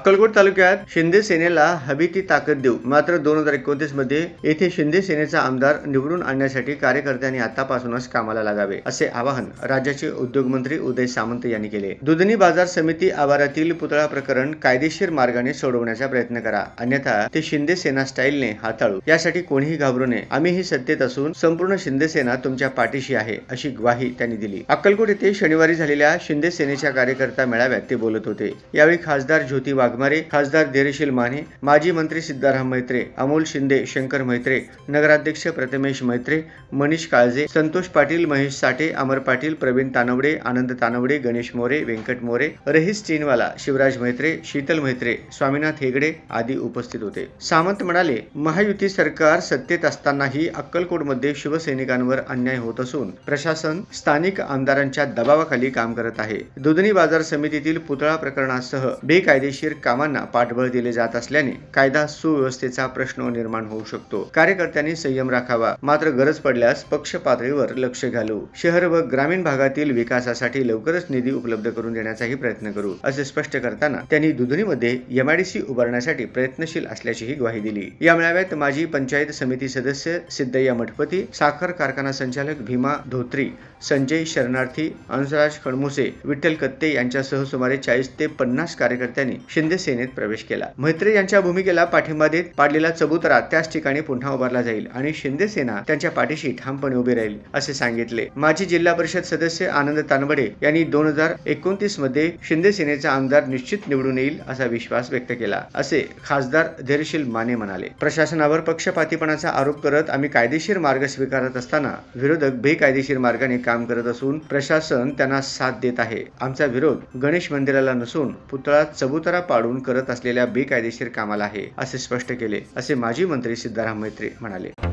अक्कलकोट तालुक्यात शिंदे सेनेला हवी ती ताकद देऊ. मात्र 2029 मध्ये येथे शिंदे सेनेचा आमदार निवडून आणण्यासाठी कार्यकर्त्यांनी आतापासूनच कामाला लागावे, असे आवाहन राज्याचे उद्योगमंत्री उदय सामंत यांनी केले. दुधनी बाजार समिती आवारातील पुतळा प्रकरण कायदेशीर मार्गाने सोडवण्याचा प्रयत्न करा, अन्यथा ते शिंदे सेना स्टाईलने हाताळू. यासाठी कोणीही घाबरू नये. आम्हीही सत्तेत असून संपूर्ण शिंदे सेना तुमच्या पाठीशी आहे, अशी ग्वाही त्यांनी दिली. अक्कलकोट येथे शनिवारी झालेल्या शिंदे सेनेच्या कार्यकर्ता मेळाव्यात ते बोलत होते. यावेळी खासदार ज्योती वाघमारे, खासदार धैर्यशील माने, माजी मंत्री सिद्धाराम मैत्रे, अमोल शिंदे, शंकर मैत्रे, नगराध्यक्ष प्रथमेश मैत्रे, मनीष काळजे, संतोष पाटील, महेश साठे, अमर पाटील, प्रवीण तानवडे, आनंद तानवडे, गणेश मोरे, व्यंकट मोरे, रहीस चीनवाला, शिवराज मैत्रे, शीतल मैत्रे, स्वामीनाथ हेगडे आदी उपस्थित होते. सामंत म्हणाले, महायुती सरकार सत्तेत असतानाही अक्कलकोटमध्ये शिवसैनिकांवर अन्याय होत असून प्रशासन स्थानिक आमदारांच्या दबावाखाली काम करत आहे. दुधनी बाजार समितीतील पुतळा प्रकरणासह बेकायदेशीर कामांना पाठबळ दिले जात असल्याने कायदा सुव्यवस्थेचा प्रश्न निर्माण होऊ शकतो. कार्यकर्त्यांनी संयम राखावा, मात्र गरज पडल्यास पक्ष पातळीवर लक्ष घालू. शहर व ग्रामीण भागातील विकासासाठी लवकरच निधी उपलब्ध करून देण्याचाही प्रयत्न करू, असे स्पष्ट करताना त्यांनी दुधनीमध्ये एमआयडीसी उभारण्यासाठी प्रयत्नशील असल्याचीही ग्वाही दिली. या मेळाव्यात माजी पंचायत समिती सदस्य सिद्धय्या मठपती, साखर कारखाना संचालक भीमा धोत्री, संजय शरणार्थी, अंशराज खडमुसे, विठ्ठल कत्ते यांच्यासह सुमारे 40 ते 50 कार्यकर्त्यांनी शिंदे सेनेत प्रवेश केला. मैत्रे यांच्या भूमिकेला पाठिंबा देत पाडलेला चबुतरा त्याच ठिकाणी पुन्हा उभारला जाईल आणि शिंदे सेना त्यांच्या पाठीशी ठामपणे उभी राहील, असे सांगितले. माजी जिल्हा परिषद सदस्य आनंद तानवडे यांनी 2029 मध्ये शिंदे सेनेचा आमदार निश्चित निवडून येईल असा विश्वास व्यक्त केला, असे खासदार धैर्यशील माने म्हणाले. प्रशासनावर पक्षपातीपणाचा आरोप करत आम्ही कायदेशीर मार्ग स्वीकारत असताना विरोधक बेकायदेशीर मार्गाने काम करत असून प्रशासन त्यांना साथ देत आहे. आमचा विरोध गणेश मंदिराला नसून पुतळा चबुतरा पाडून करत असलेल्या बेकायदेशीर कामाला आहे, असे स्पष्ट केले, असे माजी मंत्री सिद्धाराम मैत्रे म्हणाले.